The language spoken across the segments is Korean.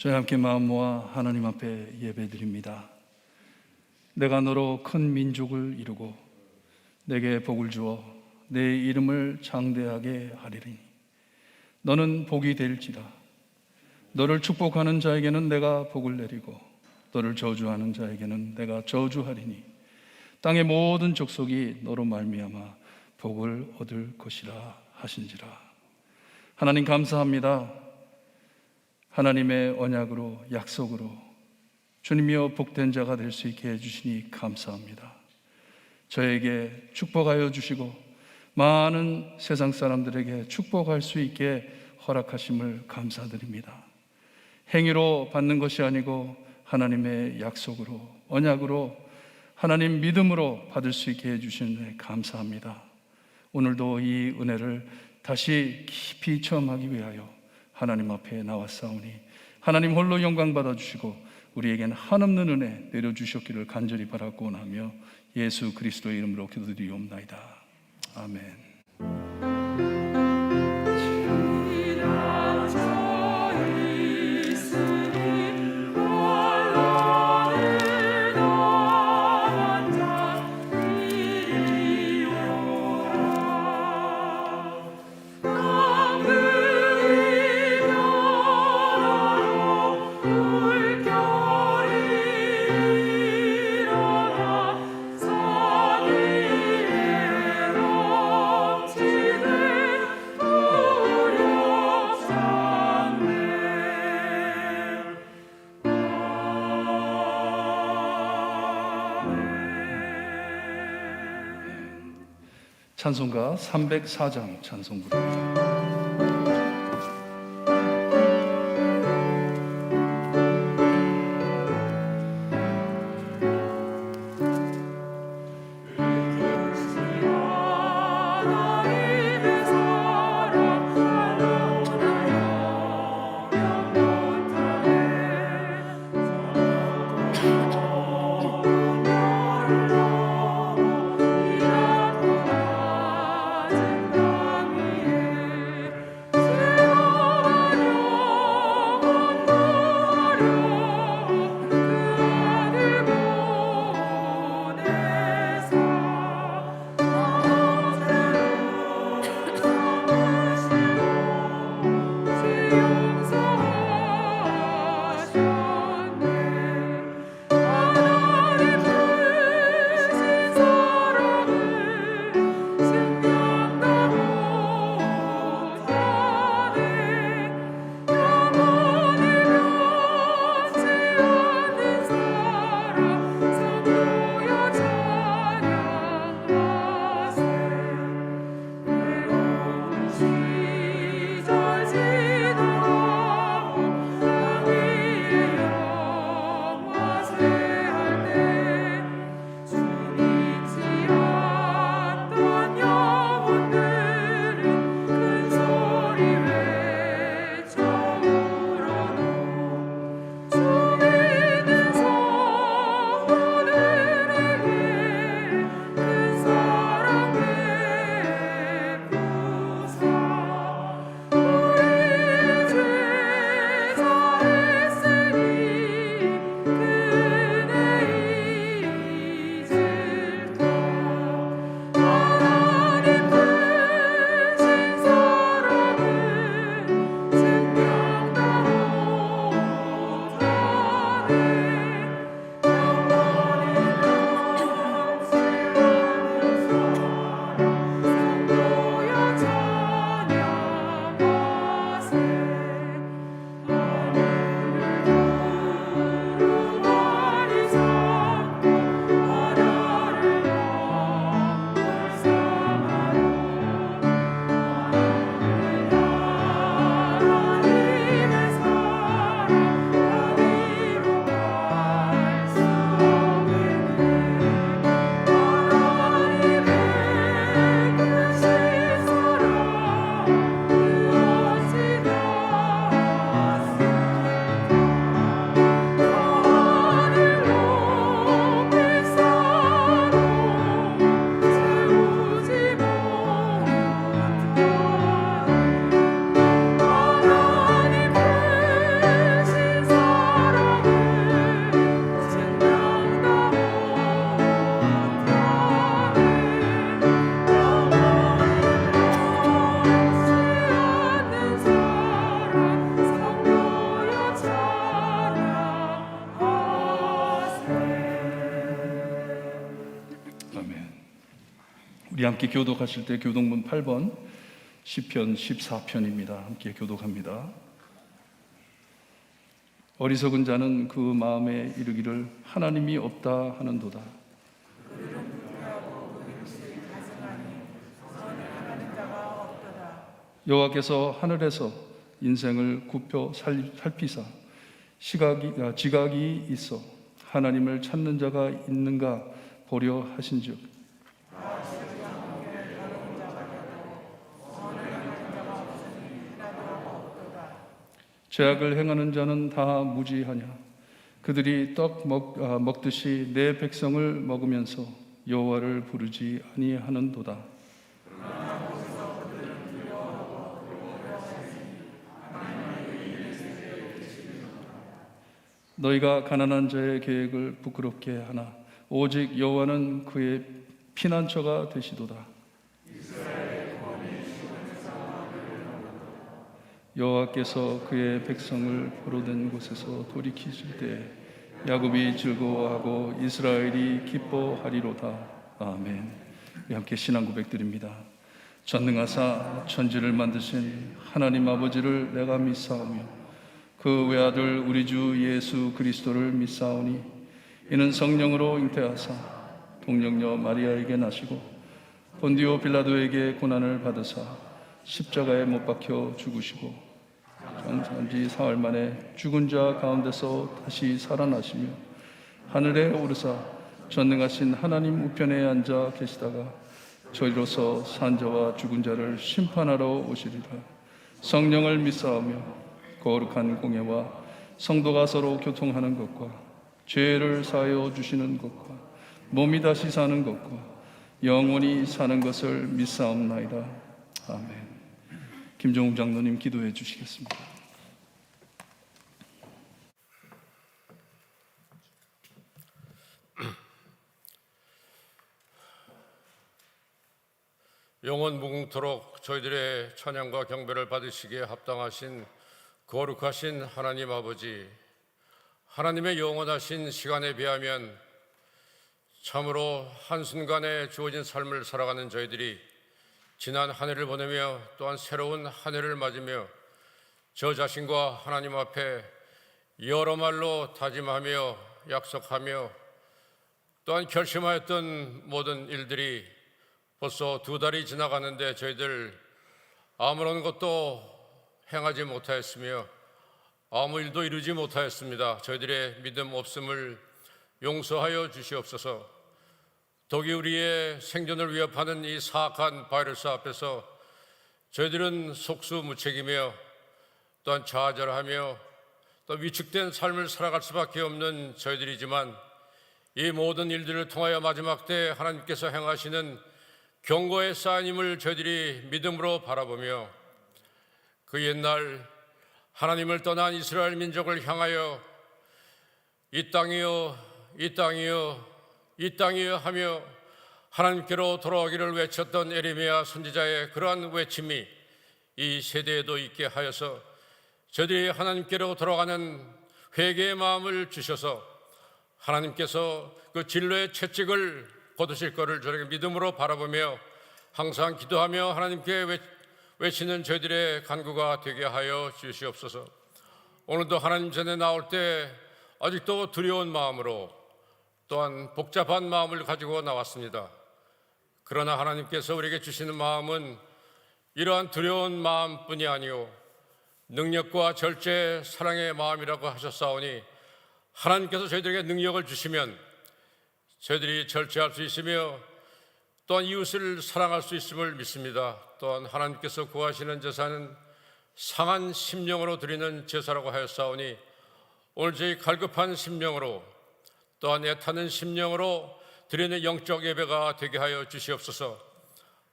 저희 함께 마음 모아 하나님 앞에 예배드립니다. 내가 너로 큰 민족을 이루고 내게 복을 주어 내 이름을 장대하게 하리니 너는 복이 될지라. 너를 축복하는 자에게는 내가 복을 내리고 너를 저주하는 자에게는 내가 저주하리니 땅의 모든 족속이 너로 말미암아 복을 얻을 것이라 하신지라. 하나님 감사합니다. 하나님의 언약으로, 약속으로 주님이여 복된 자가 될 수 있게 해주시니 감사합니다. 저에게 축복하여 주시고 많은 세상 사람들에게 축복할 수 있게 허락하심을 감사드립니다. 행위로 받는 것이 아니고 하나님의 약속으로, 언약으로, 하나님 믿음으로 받을 수 있게 해주시는 감사합니다. 오늘도 이 은혜를 다시 깊이 체험하기 위하여 하나님 앞에 나왔사오니 하나님 홀로 영광 받아주시고 우리에게는 한없는 은혜 내려주셨기를 간절히 바라고 나며 예수 그리스도의 이름으로 기도드리옵나이다. 아멘. 찬송가 304장 찬송 부릅니다. 우리 함께 교독하실 때 교독문 8번 시편 14편입니다. 함께 교독합니다. 어리석은 자는 그 마음에 이르기를 하나님이 없다 하는도다. 여호와께서 하늘에서 인생을 굽혀 살피사 지각이 있어 하나님을 찾는 자가 있는가 보려 하신즉 죄악을 행하는 자는 다 무지하냐. 그들이 떡 먹듯이 내 백성을 먹으면서 여호와를 부르지 아니하는도다. 너희가 가난한 자의 계획을 부끄럽게 하나 오직 여호와는 그의 피난처가 되시도다. 여호와께서 그의 백성을 포로된 곳에서 돌이키실 때 야곱이 즐거워하고 이스라엘이 기뻐하리로다. 아멘. 함께 신앙 고백드립니다. 전능하사 천지를 만드신 하나님 아버지를 내가 믿사오며 그 외아들 우리 주 예수 그리스도를 믿사오니 이는 성령으로 잉태하사 동정녀 마리아에게 나시고 본디오 빌라도에게 고난을 받으사 십자가에 못 박혀 죽으시고 장사한 지 사흘 만에 죽은 자 가운데서 다시 살아나시며 하늘에 오르사 전능하신 하나님 우편에 앉아 계시다가 저희로서 산 자와 죽은 자를 심판하러 오시리라. 성령을 믿사오며 거룩한 공예와 성도가 서로 교통하는 것과 죄를 사하여 주시는 것과 몸이 다시 사는 것과 영원히 사는 것을 믿사옵나이다. 아멘. 김종욱 장로님 기도해 주시겠습니다. 영원 무궁토록 저희들의 찬양과 경배를 받으시기에 합당하신 거룩하신 하나님 아버지, 하나님의 영원하신 시간에 비하면 참으로 한순간에 주어진 삶을 살아가는 저희들이 지난 한 해를 보내며 또한 새로운 한 해를 맞으며 저 자신과 하나님 앞에 여러 말로 다짐하며 약속하며 또한 결심하였던 모든 일들이 벌써 2달이 지나가는데 저희들 아무런 것도 행하지 못하였으며 아무 일도 이루지 못하였습니다. 저희들의 믿음 없음을 용서하여 주시옵소서. 더욱이 우리의 생존을 위협하는 이 사악한 바이러스 앞에서 저희들은 속수무책이며 또한 좌절하며 또 위축된 삶을 살아갈 수밖에 없는 저희들이지만 이 모든 일들을 통하여 마지막 때 하나님께서 행하시는 경고의 사인임을 저희들이 믿음으로 바라보며 그 옛날 하나님을 떠난 이스라엘 민족을 향하여 이 땅이여 이 땅이여 이 땅이여 하며 하나님께로 돌아오기를 외쳤던 에레미야 선지자의 그러한 외침이 이 세대에도 있게 하여서 저희들이 하나님께로 돌아가는 회개의 마음을 주셔서 하나님께서 그 진로의 채찍을 거두실 것을 저에게 믿음으로 바라보며 항상 기도하며 하나님께 외치는 저희들의 간구가 되게 하여 주시옵소서. 오늘도 하나님 전에 나올 때 아직도 두려운 마음으로 또한 복잡한 마음을 가지고 나왔습니다. 그러나 하나님께서 우리에게 주시는 마음은 이러한 두려운 마음뿐이 아니오 능력과 절제 사랑의 마음이라고 하셨사오니 하나님께서 저희들에게 능력을 주시면 저희들이 절제할 수 있으며 또한 이웃을 사랑할 수 있음을 믿습니다. 또한 하나님께서 구하시는 제사는 상한 심령으로 드리는 제사라고 하였사오니 오늘 저희 갈급한 심령으로 또한 애타는 심령으로 드리는 영적 예배가 되게 하여 주시옵소서.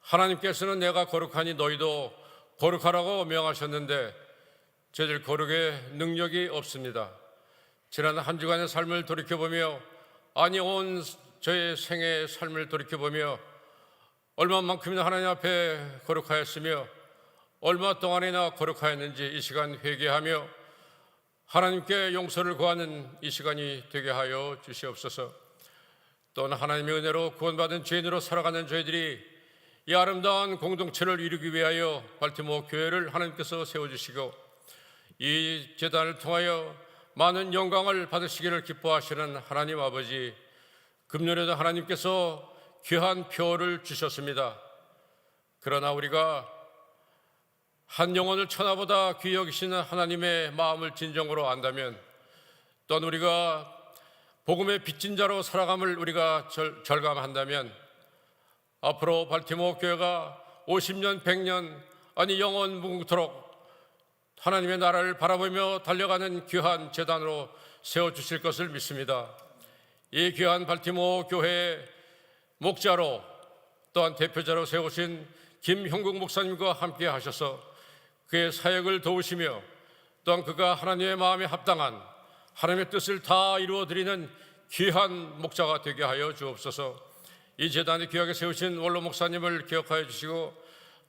하나님께서는 내가 거룩하니 너희도 거룩하라고 명하셨는데 저희들 거룩의 능력이 없습니다. 지난 한 주간의 삶을 돌이켜보며 아니 온 저의 생애의 삶을 돌이켜보며 얼마만큼이나 하나님 앞에 거룩하였으며 얼마 동안이나 거룩하였는지 이 시간 회개하며 하나님께 용서를 구하는 이 시간이 되게 하여 주시옵소서. 또한 하나님의 은혜로 구원받은 죄인으로 살아가는 저희들이 이 아름다운 공동체를 이루기 위하여 발티모어 교회를 하나님께서 세워주시고 이 제단을 통하여 많은 영광을 받으시기를 기뻐하시는 하나님 아버지, 금년에도 하나님께서 귀한 표를 주셨습니다. 그러나 우리가 한 영혼을 천하보다 귀히 여기시는 하나님의 마음을 진정으로 안다면, 또한 우리가 복음의 빚진 자로 살아감을 우리가 절감한다면, 앞으로 발티모어 교회가 50년, 100년, 아니 영원 무궁토록 하나님의 나라를 바라보며 달려가는 귀한 재단으로 세워주실 것을 믿습니다. 이 귀한 발티모어 교회의 목자로 또한 대표자로 세우신 김형국 목사님과 함께 하셔서 그의 사역을 도우시며 또한 그가 하나님의 마음에 합당한 하나님의 뜻을 다 이루어드리는 귀한 목자가 되게 하여 주옵소서. 이 재단에 귀하게 세우신 원로 목사님을 기억하여 주시고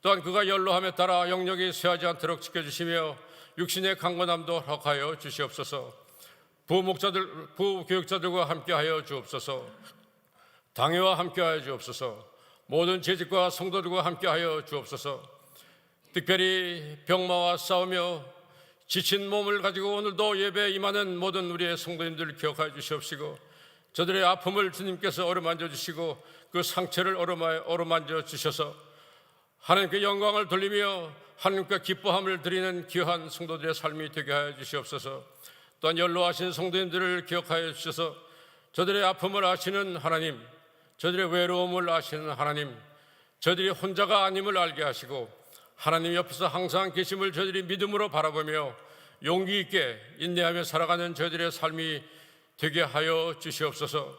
또한 그가 연로함에 따라 영역이 쇠하지 않도록 지켜주시며 육신의 강건함도 허락하여 주시옵소서. 부교육자들과 함께하여 주옵소서. 당회와 함께하여 주옵소서. 모든 재직과 성도들과 함께하여 주옵소서. 특별히 병마와 싸우며 지친 몸을 가지고 오늘도 예배에 임하는 모든 우리의 성도님들을 기억하여 주시옵시고 저들의 아픔을 주님께서 어루만져 주시고 그 상처를 어루만져 주셔서 하나님께 영광을 돌리며 하나님께 기뻐함을 드리는 귀한 성도들의 삶이 되게 하여 주시옵소서. 또한 연로하신 성도님들을 기억하여 주셔서 저들의 아픔을 아시는 하나님, 저들의 외로움을 아시는 하나님, 저들이 혼자가 아님을 알게 하시고 하나님 옆에서 항상 계심을 저들이 믿음으로 바라보며 용기 있게 인내하며 살아가는 저들의 삶이 되게 하여 주시옵소서.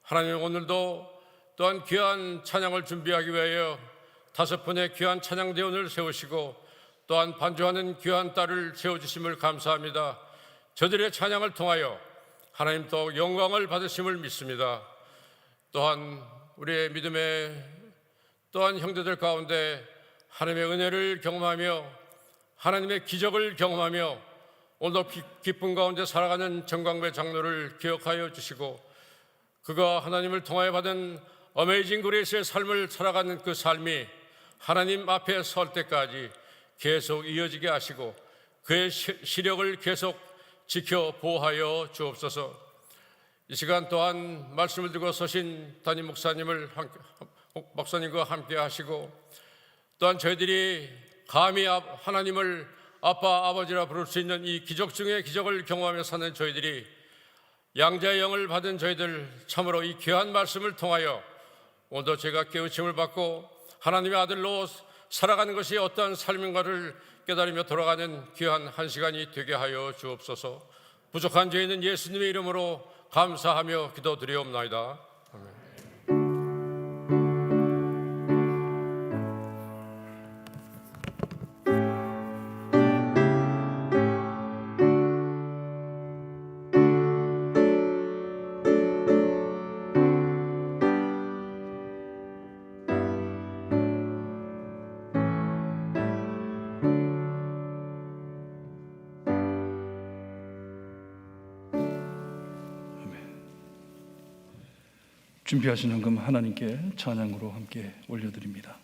하나님, 오늘도 또한 귀한 찬양을 준비하기 위하여 5분의 귀한 찬양대원을 세우시고 또한 반주하는 귀한 딸을 세워주심을 감사합니다. 저들의 찬양을 통하여 하나님 또 영광을 받으심을 믿습니다. 또한 우리의 믿음의 또한 형제들 가운데 하나님의 은혜를 경험하며 하나님의 기적을 경험하며 오늘도 기쁨 가운데 살아가는 정광배 장로를 기억하여 주시고 그가 하나님을 통하여 받은 어메이징 그레이스의 삶을 살아가는 그 삶이 하나님 앞에 설 때까지 계속 이어지게 하시고 그의 시력을 계속 지켜 보호하여 주옵소서. 이 시간 또한 말씀을 들고 서신 담임 목사님과 함께 하시고 또한 저희들이 감히 하나님을 아빠, 아버지라 부를 수 있는 이 기적 중에 기적을 경험하며 사는 저희들이 양자의 영을 받은 저희들 참으로 이 귀한 말씀을 통하여 오늘도 제가 깨우침을 받고 하나님의 아들로 살아가는 것이 어떠한 삶인가를 깨달으며 돌아가는 귀한 한 시간이 되게 하여 주옵소서. 부족한 죄인은 예수님의 이름으로 감사하며 기도드리옵나이다. 아멘. 준비하신 헌금 하나님께 찬양으로 함께 올려드립니다.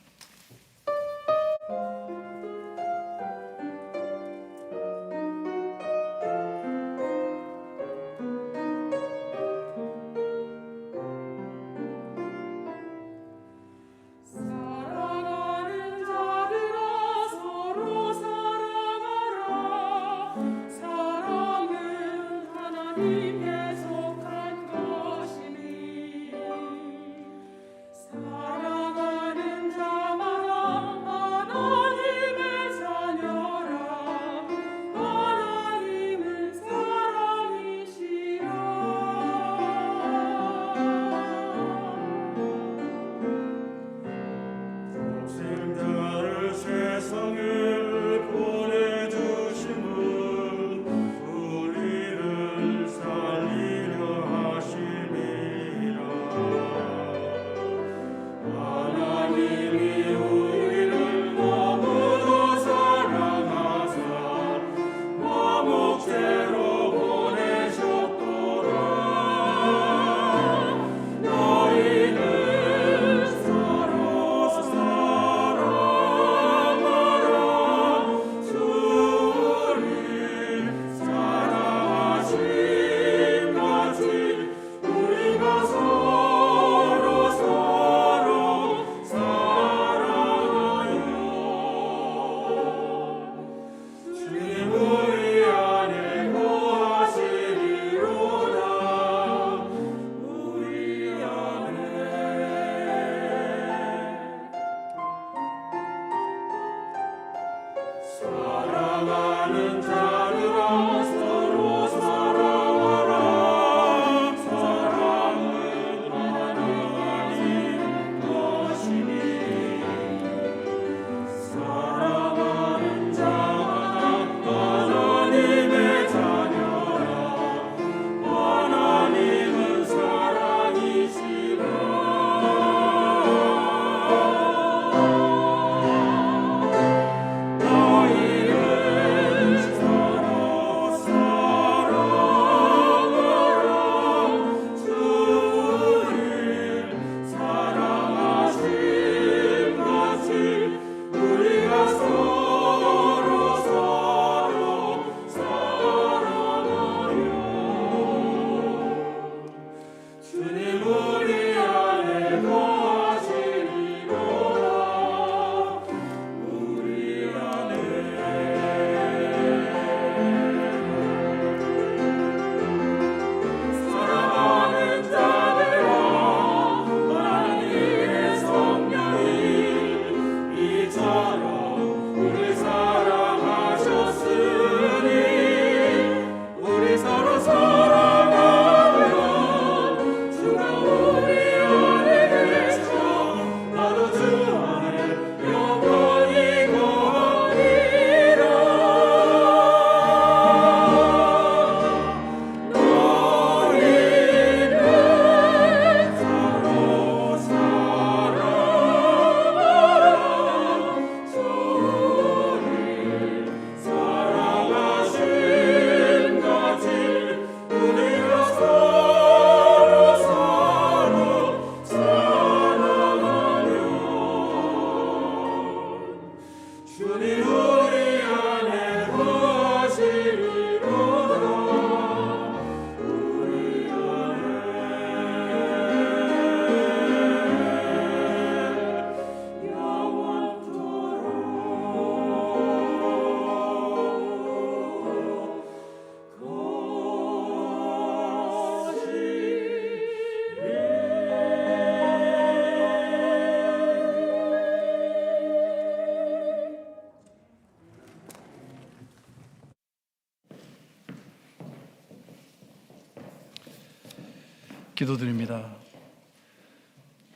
기도드립니다.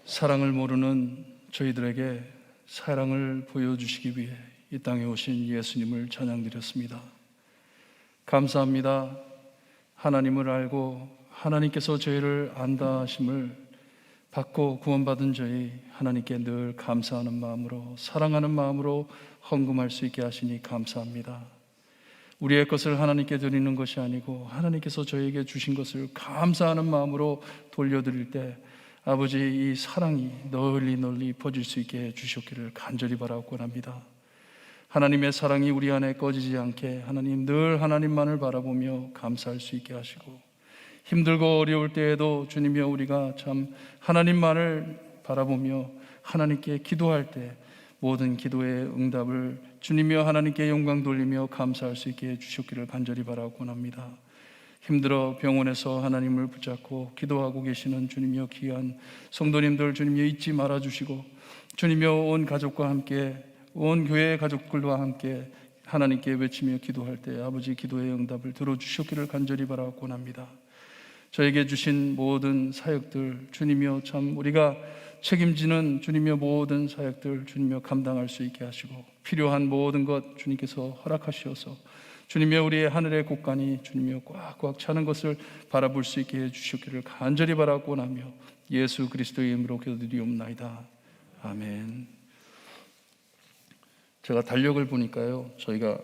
사랑을 모르는 저희들에게 사랑을 보여주시기 위해 이 땅에 오신 예수님을 찬양드렸습니다. 감사합니다. 하나님을 알고 하나님께서 저희를 안다 하심을 받고 구원받은 저희 하나님께 늘 감사하는 마음으로, 사랑하는 마음으로 헌금할 수 있게 하시니 감사합니다. 우리의 것을 하나님께 드리는 것이 아니고 하나님께서 저에게 주신 것을 감사하는 마음으로 돌려드릴 때 아버지, 이 사랑이 널리 퍼질 수 있게 해주셨기를 간절히 바라고 합니다. 하나님의 사랑이 우리 안에 꺼지지 않게 하나님, 늘 하나님만을 바라보며 감사할 수 있게 하시고, 힘들고 어려울 때에도 주님이여 우리가 참 하나님만을 바라보며 하나님께 기도할 때 모든 기도의 응답을 주님이여 하나님께 영광 돌리며 감사할 수 있게 해주셨기를 간절히 바라고 합니다. 힘들어 병원에서 하나님을 붙잡고 기도하고 계시는 주님이여 귀한 성도님들 주님이여 잊지 말아주시고, 주님이여 온 가족과 함께, 온 교회의 가족들과 함께 하나님께 외치며 기도할 때 아버지 기도의 응답을 들어주셨기를 간절히 바라고 합니다. 저에게 주신 모든 사역들 주님이여 참 우리가 책임지는 주님이여 모든 사역들 주님이여 감당할 수 있게 하시고, 필요한 모든 것 주님께서 허락하시어서 주님이여 우리의 하늘의 곳간이 주님이여 꽉꽉 차는 것을 바라볼 수 있게 해주셨기를 간절히 바라고 하며 예수 그리스도의 이름으로 기도드리옵나이다. 아멘. 제가 달력을 보니까요, 저희가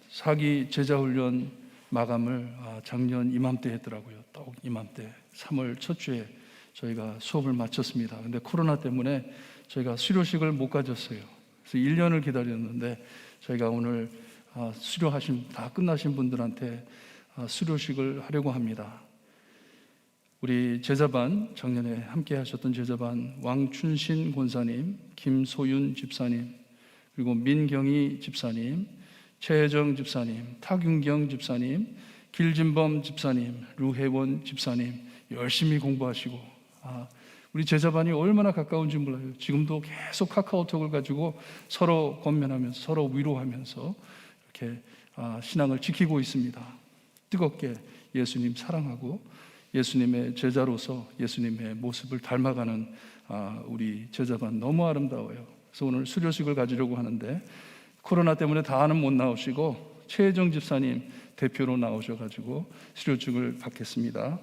사기 제자훈련 마감을 작년 이맘때 했더라고요. 딱 이맘때 3월 첫 주에 저희가 수업을 마쳤습니다. 근데 코로나 때문에 저희가 수료식을 못 가졌어요. 그래서 1년을 기다렸는데 저희가 오늘 다 끝나신 분들한테 수료식을 하려고 합니다. 우리 제자반, 작년에 함께 하셨던 제자반 왕춘신 권사님, 김소윤 집사님, 그리고 민경희 집사님, 최혜정 집사님, 타균경 집사님, 길진범 집사님, 루혜원 집사님 열심히 공부하시고, 우리 제자반이 얼마나 가까운지 몰라요. 지금도 계속 카카오톡을 가지고 서로 권면하면서 서로 위로하면서 이렇게 신앙을 지키고 있습니다. 뜨겁게 예수님 사랑하고 예수님의 제자로서 예수님의 모습을 닮아가는 우리 제자반 너무 아름다워요. 그래서 오늘 수료식을 가지려고 하는데 코로나 때문에 다는 못 나오시고 최혜정 집사님 대표로 나오셔가지고 수료식을 받겠습니다.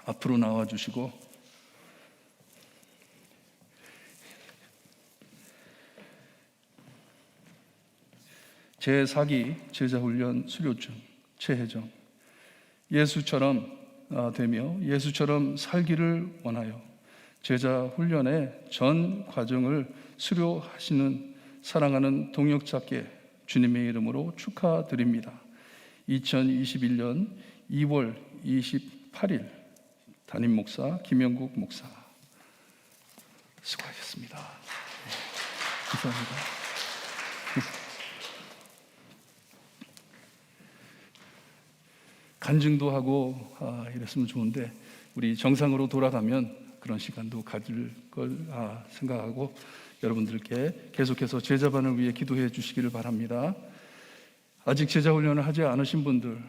앞으로 나와주시고 제4기 제자훈련 수료증 최혜정. 예수처럼 되며 예수처럼 살기를 원하여 제자훈련의 전 과정을 수료하시는 사랑하는 동역자께 주님의 이름으로 축하드립니다. 2021년 2월 28일 담임 목사 김영국 목사. 수고하셨습니다. 감사합니다. 간증도 하고 이랬으면 좋은데 우리 정상으로 돌아가면 그런 시간도 가질 걸 생각하고 여러분들께 계속해서 제자반을 위해 기도해 주시기를 바랍니다. 아직 제자훈련을 하지 않으신 분들,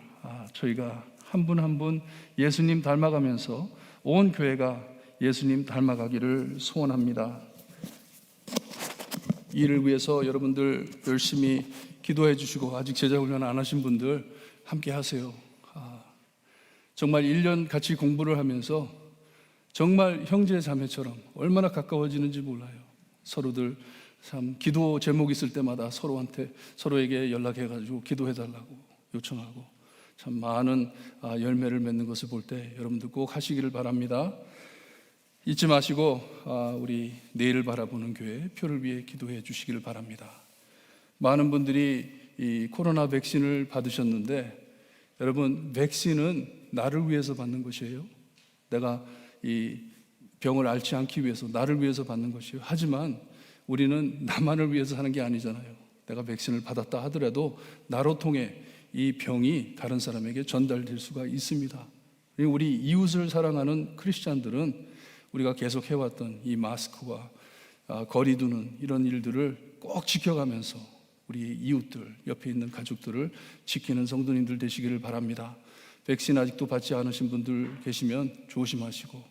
저희가 한 분 한 분 예수님 닮아가면서 온 교회가 예수님 닮아가기를 소원합니다. 이를 위해서 여러분들 열심히 기도해 주시고 아직 제자훈련 안 하신 분들 함께 하세요. 정말 1년 같이 공부를 하면서 정말 형제 자매처럼 얼마나 가까워지는지 몰라요. 서로들 참 기도 제목 있을 때마다 서로에게 연락해가지고 기도해달라고 요청하고 참 많은 열매를 맺는 것을 볼 때 여러분들 꼭 하시기를 바랍니다. 잊지 마시고 우리 내일을 바라보는 교회 표를 위해 기도해 주시기를 바랍니다. 많은 분들이 이 코로나 백신을 받으셨는데 여러분, 백신은 나를 위해서 받는 것이에요. 내가 이 병을 앓지 않기 위해서 나를 위해서 받는 것이에요. 하지만 우리는 나만을 위해서 하는 게 아니잖아요. 내가 백신을 받았다 하더라도 나로 통해 이 병이 다른 사람에게 전달될 수가 있습니다. 우리 이웃을 사랑하는 크리스찬들은 우리가 계속 해왔던 이 마스크와 거리 두는 이런 일들을 꼭 지켜가면서 우리 이웃들, 옆에 있는 가족들을 지키는 성도님들 되시기를 바랍니다. 백신 아직도 받지 않으신 분들 계시면 조심하시고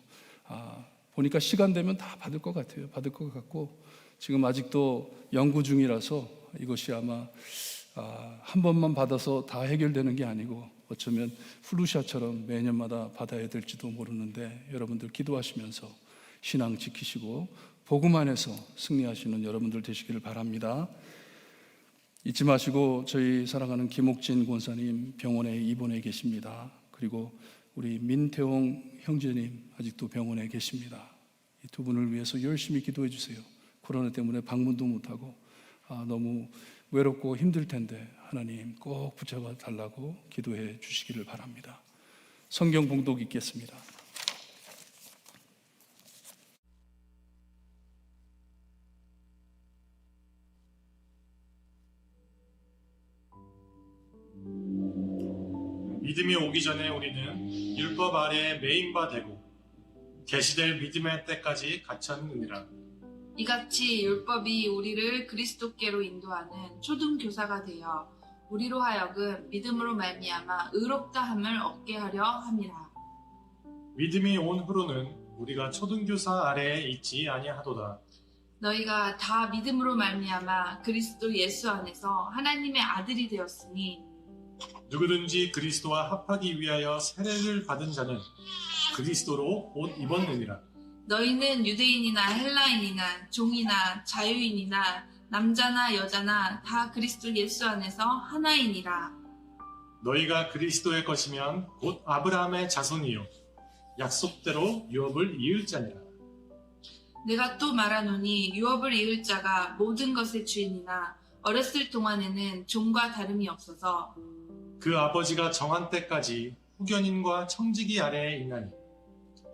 보니까 시간 되면 다 받을 것 같아요. 받을 것 같고 지금 아직도 연구 중이라서 이것이 아마 한 번만 받아서 다 해결되는 게 아니고 어쩌면 플루샷처럼 매년마다 받아야 될지도 모르는데 여러분들 기도하시면서 신앙 지키시고 복음 안에서 승리하시는 여러분들 되시기를 바랍니다. 잊지 마시고 저희 사랑하는 김옥진 권사님 병원에 입원해 계십니다. 그리고 우리 민태홍 형제님 아직도 병원에 계십니다. 이 두 분을 위해서 열심히 기도해 주세요. 코로나 때문에 방문도 못하고 너무 외롭고 힘들 텐데 하나님 꼭 붙잡아 달라고 기도해 주시기를 바랍니다. 성경 봉독 읽겠습니다. 믿음이 오기 전에 우리는 율법 아래에 매인바 되고 계시될 믿음의 때까지 갇혔느니라. 이같이 율법이 우리를 그리스도께로 인도하는 초등교사가 되어 우리로 하여금 믿음으로 말미암아 의롭다 함을 얻게 하려 함이라. 믿음이 온 후로는 우리가 초등교사 아래에 있지 아니하도다. 너희가 다 믿음으로 말미암아 그리스도 예수 안에서 하나님의 아들이 되었으니 누구든지 그리스도와 합하기 위하여 세례를 받은 자는 그리스도로 옷 입었느니라. 너희는 유대인이나 헬라인이나 종이나 자유인이나 남자나 여자나 다 그리스도 예수 안에서 하나이니라. 너희가 그리스도의 것이면 곧 아브라함의 자손이요 약속대로 유업을 이을 자니라. 내가 또 말하노니 유업을 이을 자가 모든 것의 주인이나 어렸을 동안에는 종과 다름이 없어서 그 아버지가 정한 때까지 후견인과 청지기 아래에 있나니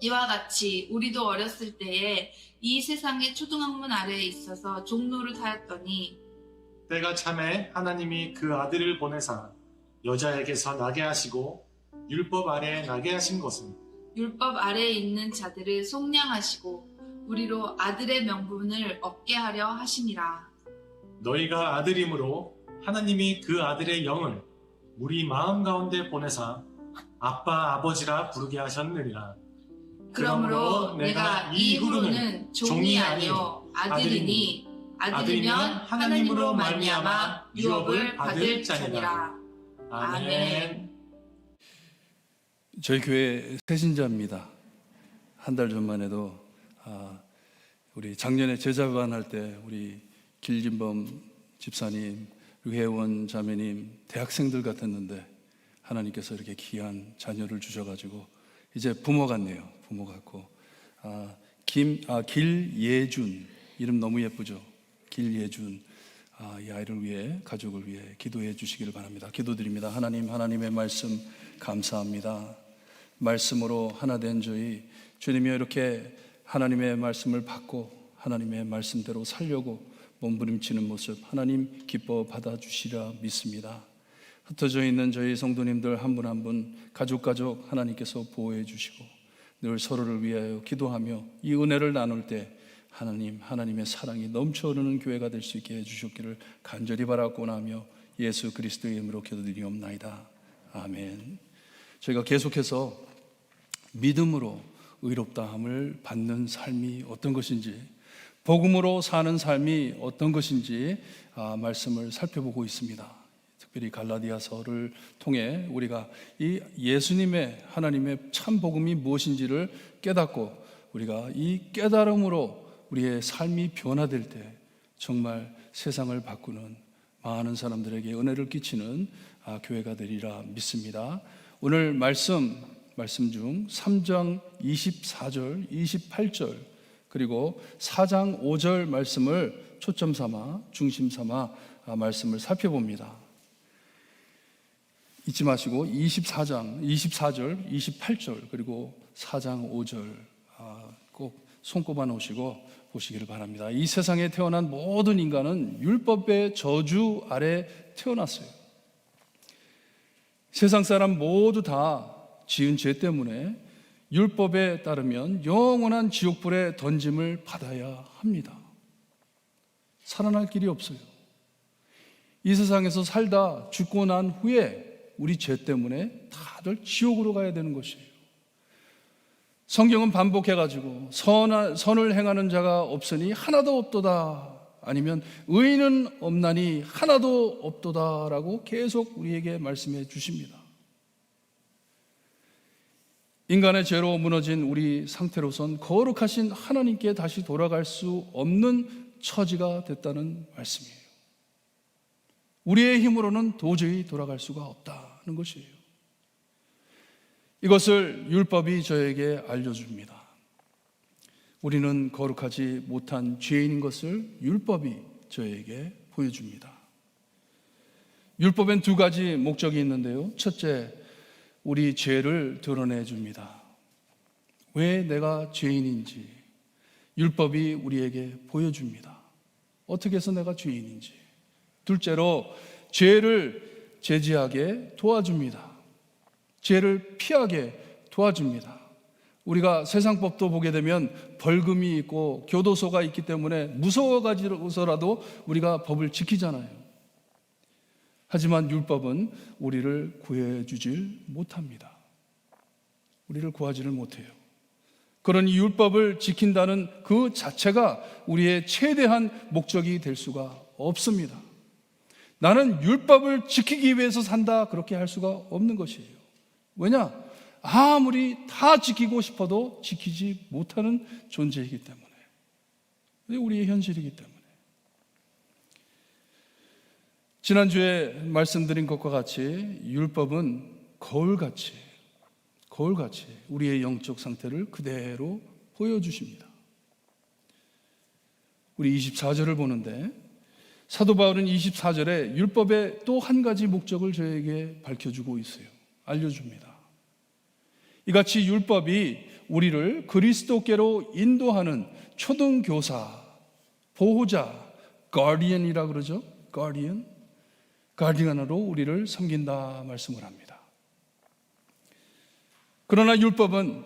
이와 같이 우리도 어렸을 때에 이 세상의 초등학문 아래에 있어서 종노릇 하였더니 때가 참에 하나님이 그 아들을 보내사 여자에게서 나게 하시고 율법 아래에 나게 하신 것은 율법 아래에 있는 자들을 속량하시고 우리로 아들의 명분을 얻게 하려 하심이라. 너희가 아들임으로 하나님이 그 아들의 영을 우리 마음 가운데 보내사 아빠 아버지라 부르게 하셨느니라. 그러므로 내가 이후로는 종이 아니요 아들이니 아들이면 하나님으로 말미암아 유업을 받을 자니라. 아멘. 저희 교회 새신자입니다. 한 달 전만 해도 우리 작년에 제자반 할 때 우리 길진범 집사님, 회원 자매님, 대학생들 같았는데 하나님께서 이렇게 귀한 자녀를 주셔가지고 이제 부모 같네요. 부모 같고 길예준, 이름 너무 예쁘죠. 길예준, 이 아이를 위해, 가족을 위해 기도해 주시기를 바랍니다. 기도드립니다. 하나님, 하나님의 말씀 감사합니다. 말씀으로 하나 된 저희 주님이 이렇게 하나님의 말씀을 받고 하나님의 말씀대로 살려고 몸부림치는 모습 하나님 기뻐 받아주시라 믿습니다. 흩어져 있는 저희 성도님들 한 분 한 분 가족 하나님께서 보호해 주시고 늘 서로를 위하여 기도하며 이 은혜를 나눌 때 하나님의 사랑이 넘쳐 흐르는 교회가 될 수 있게 해주셨기를 간절히 바라고 나며 예수 그리스도의 이름으로 기도드리옵나이다. 아멘. 저희가 계속해서 믿음으로 의롭다함을 받는 삶이 어떤 것인지, 복음으로 사는 삶이 어떤 것인지 말씀을 살펴보고 있습니다. 특별히 갈라디아서를 통해 우리가 이 예수님의 하나님의 참 복음이 무엇인지를 깨닫고 우리가 이 깨달음으로 우리의 삶이 변화될 때 정말 세상을 바꾸는 많은 사람들에게 은혜를 끼치는 교회가 되리라 믿습니다. 오늘 말씀 중 3장 24절, 28절 그리고 4장 5절 말씀을 초점 삼아 중심 삼아 말씀을 살펴봅니다. 잊지 마시고 24절, 28절 그리고 4장 5절 꼭 손꼽아 놓으시고 보시기를 바랍니다. 이 세상에 태어난 모든 인간은 율법의 저주 아래 태어났어요. 세상 사람 모두 다 지은 죄 때문에 율법에 따르면 영원한 지옥불에 던짐을 받아야 합니다. 살아날 길이 없어요. 이 세상에서 살다 죽고 난 후에 우리 죄 때문에 다들 지옥으로 가야 되는 것이에요. 성경은 반복해가지고 선을 행하는 자가 없으니 하나도 없도다, 아니면 의인은 없나니 하나도 없도다라고 계속 우리에게 말씀해 주십니다. 인간의 죄로 무너진 우리 상태로선 거룩하신 하나님께 다시 돌아갈 수 없는 처지가 됐다는 말씀이에요. 우리의 힘으로는 도저히 돌아갈 수가 없다는 것이에요. 이것을 율법이 저에게 알려줍니다. 우리는 거룩하지 못한 죄인인 것을 율법이 저에게 보여줍니다. 율법엔 두 가지 목적이 있는데요. 첫째, 우리 죄를 드러내 줍니다. 왜 내가 죄인인지 율법이 우리에게 보여줍니다. 어떻게 해서 내가 죄인인지. 둘째로, 죄를 제지하게 도와줍니다. 죄를 피하게 도와줍니다. 우리가 세상법도 보게 되면 벌금이 있고 교도소가 있기 때문에 무서워가지고서라도 우리가 법을 지키잖아요. 하지만 율법은 우리를 구해주질 못합니다. 우리를 구하지를 못해요. 그러니 율법을 지킨다는 그 자체가 우리의 최대한 목적이 될 수가 없습니다. 나는 율법을 지키기 위해서 산다, 그렇게 할 수가 없는 것이에요. 왜냐? 아무리 다 지키고 싶어도 지키지 못하는 존재이기 때문에. 우리의 현실이기 때문에. 지난주에 말씀드린 것과 같이 율법은 거울같이 우리의 영적 상태를 그대로 보여주십니다. 우리 24절을 보는데 사도 바울은 24절에 율법의 또 한 가지 목적을 저에게 밝혀주고 있어요. 알려줍니다. 이같이 율법이 우리를 그리스도께로 인도하는 초등교사, 보호자, 가디언이라 그러죠. 가디언으로 우리를 섬긴다 말씀을 합니다. 그러나 율법은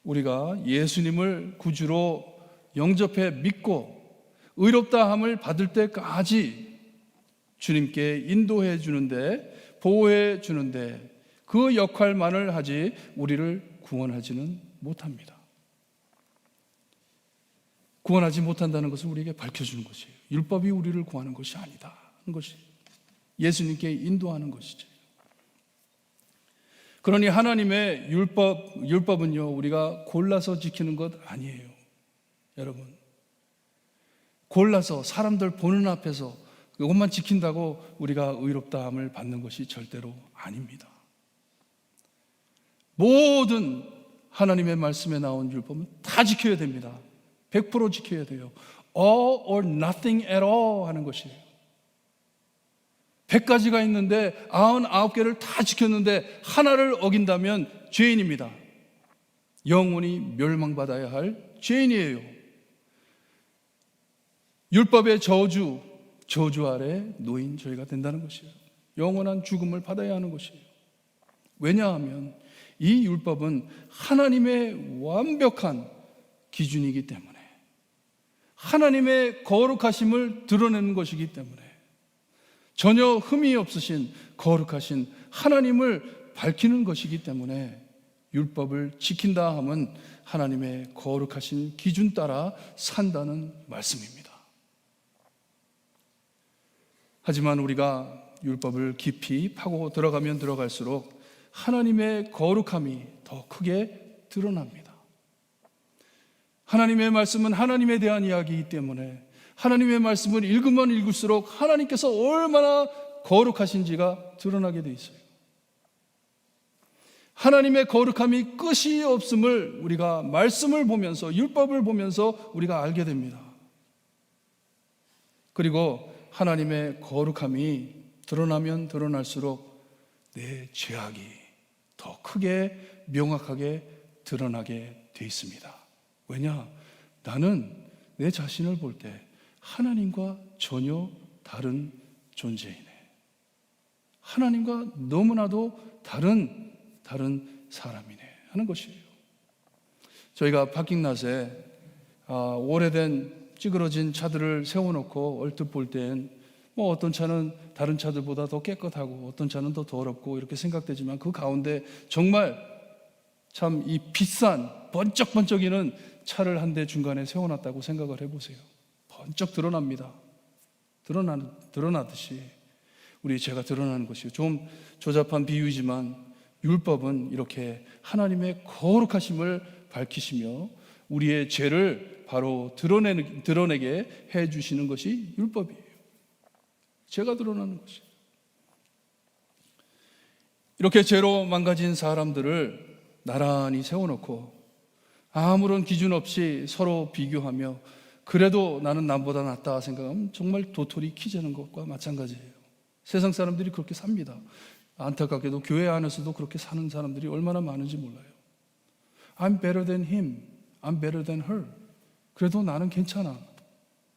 우리가 예수님을 구주로 영접해 믿고 의롭다함을 받을 때까지 주님께 인도해 주는데, 보호해 주는데 그 역할만을 하지 우리를 구원하지는 못합니다. 구원하지 못한다는 것을 우리에게 밝혀주는 것이에요. 율법이 우리를 구하는 것이 아니다 하는 것이 예수님께 인도하는 것이죠. 그러니 하나님의 율법은요, 우리가 골라서 지키는 것 아니에요. 여러분, 골라서 사람들 보는 앞에서 이것만 지킨다고 우리가 의롭다함을 받는 것이 절대로 아닙니다. 모든 하나님의 말씀에 나온 율법은 다 지켜야 됩니다. 100% 지켜야 돼요. All or nothing at all 하는 것이에요. 100가지가 있는데 99개를 다 지켰는데 하나를 어긴다면 죄인입니다. 영원히 멸망받아야 할 죄인이에요. 율법의 저주 아래 놓인 저희가 된다는 것이에요. 영원한 죽음을 받아야 하는 것이에요. 왜냐하면 이 율법은 하나님의 완벽한 기준이기 때문에, 하나님의 거룩하심을 드러내는 것이기 때문에, 전혀 흠이 없으신 거룩하신 하나님을 밝히는 것이기 때문에 율법을 지킨다 함은 하나님의 거룩하신 기준 따라 산다는 말씀입니다. 하지만 우리가 율법을 깊이 파고 들어가면 들어갈수록 하나님의 거룩함이 더 크게 드러납니다. 하나님의 말씀은 하나님에 대한 이야기이기 때문에 하나님의 말씀을 읽으면 읽을수록 하나님께서 얼마나 거룩하신지가 드러나게 돼 있어요. 하나님의 거룩함이 끝이 없음을 우리가 말씀을 보면서, 율법을 보면서 우리가 알게 됩니다. 그리고 하나님의 거룩함이 드러나면 드러날수록 내 죄악이 더 크게 명확하게 드러나게 돼 있습니다. 왜냐? 나는 내 자신을 볼 때 하나님과 전혀 다른 존재이네. 하나님과 너무나도 다른 사람이네 하는 것이에요. 저희가 파킹랏에 오래된 찌그러진 차들을 세워놓고 얼핏 볼 땐 어떤 차는 다른 차들보다 더 깨끗하고 어떤 차는 더 더럽고 이렇게 생각되지만 그 가운데 정말 참 이 비싼 번쩍번쩍이는 차를 한 대 중간에 세워놨다고 생각을 해보세요. 번쩍 드러납니다. 드러나듯이 우리 죄가 드러나는 것이요. 좀 조잡한 비유지만 율법은 이렇게 하나님의 거룩하심을 밝히시며 우리의 죄를 바로 드러내게 해주시는 것이 율법이에요. 죄가 드러나는 것이에요. 이렇게 죄로 망가진 사람들을 나란히 세워놓고 아무런 기준 없이 서로 비교하며 그래도 나는 남보다 낫다 생각하면 정말 도토리 키재는 것과 마찬가지예요. 세상 사람들이 그렇게 삽니다. 안타깝게도 교회 안에서도 그렇게 사는 사람들이 얼마나 많은지 몰라요. I'm better than him. I'm better than her. 그래도 나는 괜찮아.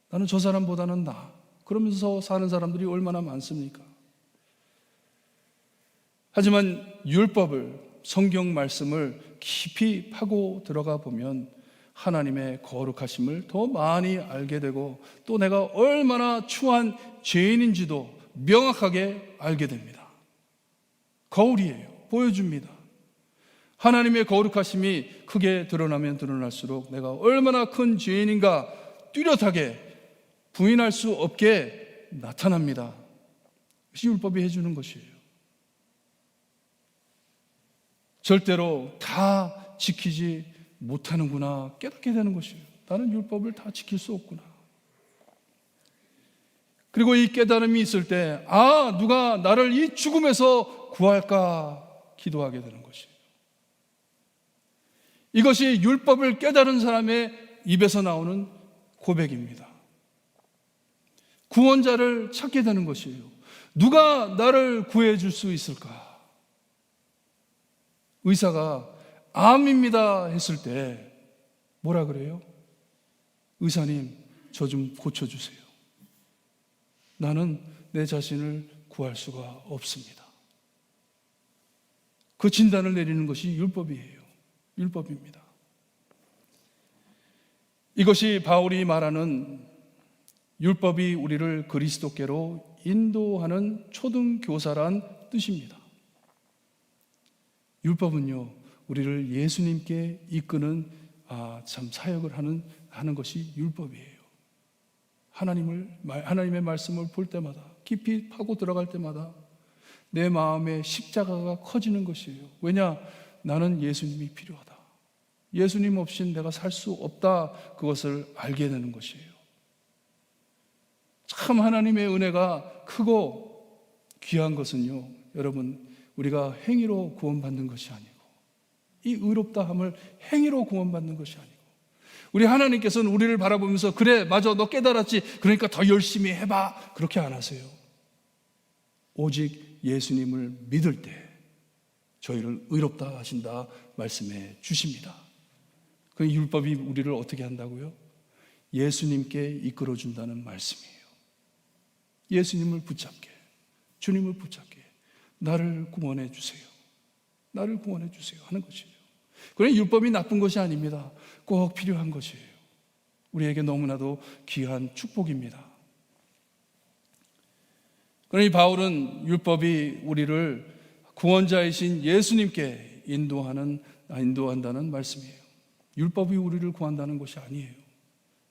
나는 저 사람보다는 나아. 그러면서 사는 사람들이 얼마나 많습니까? 하지만 율법을, 성경 말씀을 깊이 파고 들어가 보면 하나님의 거룩하심을 더 많이 알게 되고 또 내가 얼마나 추한 죄인인지도 명확하게 알게 됩니다. 거울이에요. 보여줍니다. 하나님의 거룩하심이 크게 드러나면 드러날수록 내가 얼마나 큰 죄인인가 뚜렷하게 부인할 수 없게 나타납니다. 그것이 율법이 해주는 것이에요. 절대로 다 지키지 못하는구나 깨닫게 되는 것이에요. 나는 율법을 다 지킬 수 없구나. 그리고 이 깨달음이 있을 때 누가 나를 이 죽음에서 구할까 기도하게 되는 것이에요. 이것이 율법을 깨달은 사람의 입에서 나오는 고백입니다. 구원자를 찾게 되는 것이에요. 누가 나를 구해줄 수 있을까? 의사가 암입니다 했을 때 뭐라 그래요? 의사님, 저 좀 고쳐주세요. 나는 내 자신을 구할 수가 없습니다. 그 진단을 내리는 것이 율법이에요. 율법입니다. 이것이 바울이 말하는 율법이 우리를 그리스도께로 인도하는 초등교사란 뜻입니다. 율법은요, 우리를 예수님께 이끄는 참 사역을 하는 것이 율법이에요. 하나님의 말씀을 볼 때마다, 깊이 파고 들어갈 때마다 내 마음에 십자가가 커지는 것이에요. 왜냐? 나는 예수님이 필요하다. 예수님 없인 내가 살 수 없다. 그것을 알게 되는 것이에요. 참 하나님의 은혜가 크고 귀한 것은요, 여러분, 우리가 행위로 구원받는 것이 아니고, 이 의롭다함을 행위로 구원받는 것이 아니고, 우리 하나님께서는 우리를 바라보면서 그래, 맞아, 너 깨달았지, 그러니까 더 열심히 해봐, 그렇게 안 하세요. 오직 예수님을 믿을 때 저희를 의롭다 하신다 말씀해 주십니다. 그 율법이 우리를 어떻게 한다고요? 예수님께 이끌어 준다는 말씀이에요. 예수님을 붙잡게, 주님을 붙잡게, 나를 구원해 주세요, 나를 구원해 주세요 하는 것이에요. 그러니 율법이 나쁜 것이 아닙니다. 꼭 필요한 것이에요. 우리에게 너무나도 귀한 축복입니다. 그러니 바울은 율법이 우리를 구원자이신 예수님께 인도한다는 말씀이에요. 율법이 우리를 구한다는 것이 아니에요.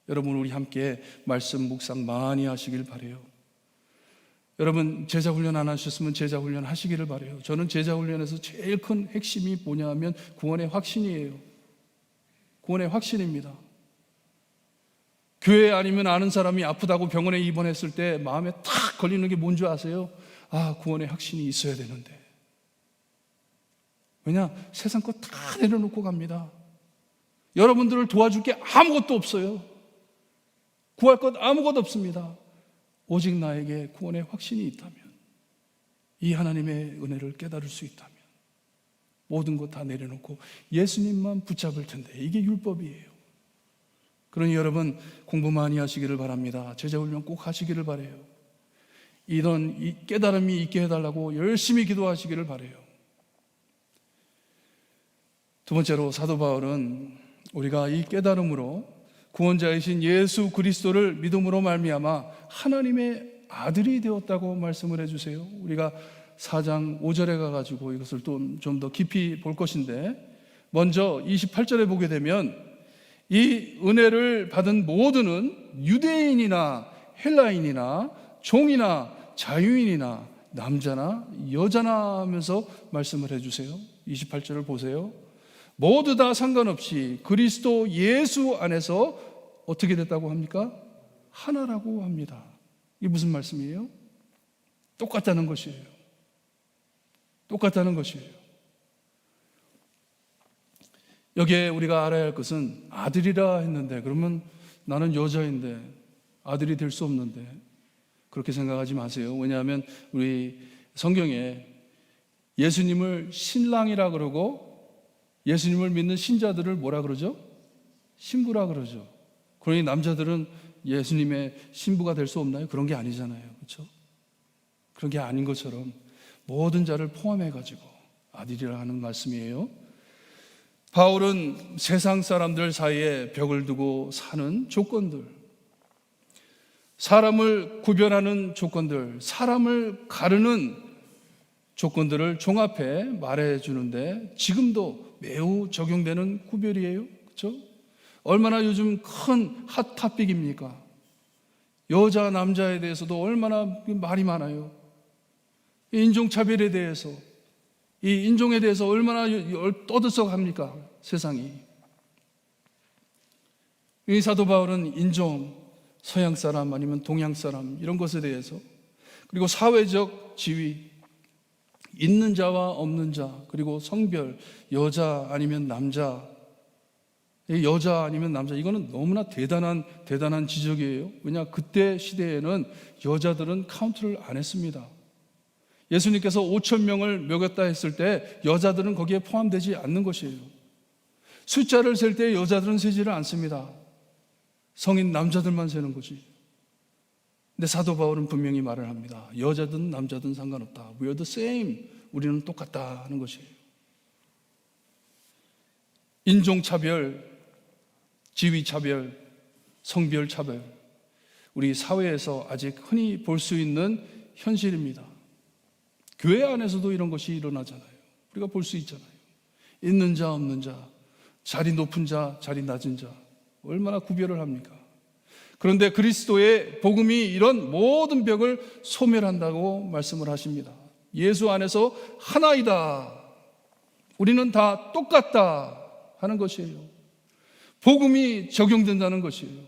여러분, 우리 함께 말씀 묵상 많이 하시길 바라요. 여러분, 제자훈련 안 하셨으면 제자훈련 하시기를 바라요. 저는 제자훈련에서 제일 큰 핵심이 뭐냐 하면 구원의 확신이에요. 구원의 확신입니다. 교회 아니면 아는 사람이 아프다고 병원에 입원했을 때 마음에 탁 걸리는 게 뭔지 아세요? 구원의 확신이 있어야 되는데. 왜냐? 세상 거 다 내려놓고 갑니다. 여러분들을 도와줄 게 아무것도 없어요. 구할 것 아무것도 없습니다. 오직 나에게 구원의 확신이 있다면, 이 하나님의 은혜를 깨달을 수 있다면 모든 것 다 내려놓고 예수님만 붙잡을 텐데, 이게 율법이에요. 그러니 여러분, 공부 많이 하시기를 바랍니다. 제자훈련 꼭 하시기를 바라요. 이런 이 깨달음이 있게 해달라고 열심히 기도하시기를 바라요. 두 번째로, 사도 바울은 우리가 이 깨달음으로 구원자이신 예수 그리스도를 믿음으로 말미암아 하나님의 아들이 되었다고 말씀을 해주세요. 우리가 4장 5절에 가가지고 이것을 좀 더 깊이 볼 것인데, 먼저 28절에 보게 되면 이 은혜를 받은 모두는 유대인이나 헬라인이나 종이나 자유인이나 남자나 여자나 하면서 말씀을 해주세요. 28절을 보세요. 모두 다 상관없이 그리스도 예수 안에서 어떻게 됐다고 합니까? 하나라고 합니다. 이게 무슨 말씀이에요? 똑같다는 것이에요. 똑같다는 것이에요. 여기에 우리가 알아야 할 것은, 아들이라 했는데 그러면 나는 여자인데 아들이 될 수 없는데, 그렇게 생각하지 마세요. 왜냐하면 우리 성경에 예수님을 신랑이라 그러고 예수님을 믿는 신자들을 뭐라 그러죠? 신부라 그러죠. 그러니 남자들은 예수님의 신부가 될 수 없나요? 그런 게 아니잖아요. 그렇죠? 그런 게 아닌 것처럼 모든 자를 포함해가지고 아들이라 하는 말씀이에요. 바울은 세상 사람들 사이에 벽을 두고 사는 조건들, 사람을 구별하는 조건들, 사람을 가르는 조건들을 종합해 말해주는데, 지금도 매우 적용되는 구별이에요. 그렇죠? 얼마나 요즘 큰 핫 토픽입니까? 여자, 남자에 대해서도 얼마나 말이 많아요. 인종차별에 대해서, 이 인종에 대해서 얼마나 떠들썩합니까? 세상이. 이 사도 바울은 인종, 서양 사람 아니면 동양 사람, 이런 것에 대해서, 그리고 사회적 지위, 있는 자와 없는 자, 그리고 성별, 여자 아니면 남자, 여자 아니면 남자, 이거는 너무나 대단한 지적이에요. 왜냐, 그때 시대에는 여자들은 카운트를 안 했습니다. 예수님께서 5,000명을 먹였다 했을 때 여자들은 거기에 포함되지 않는 것이에요. 숫자를 셀 때 여자들은 세지를 않습니다. 성인 남자들만 세는 거지. 근데 사도 바울은 분명히 말을 합니다. 여자든 남자든 상관없다. We are the same. 우리는 똑같다 하는 것이에요. 인종차별, 지위차별, 성별차별, 우리 사회에서 아직 흔히 볼 수 있는 현실입니다. 교회 안에서도 이런 것이 일어나잖아요. 우리가 볼 수 있잖아요. 있는 자 없는 자, 자리 높은 자, 자리 낮은 자, 얼마나 구별을 합니까? 그런데 그리스도의 복음이 이런 모든 벽을 소멸한다고 말씀을 하십니다. 예수 안에서 하나이다. 우리는 다 똑같다 하는 것이에요. 복음이 적용된다는 것이에요.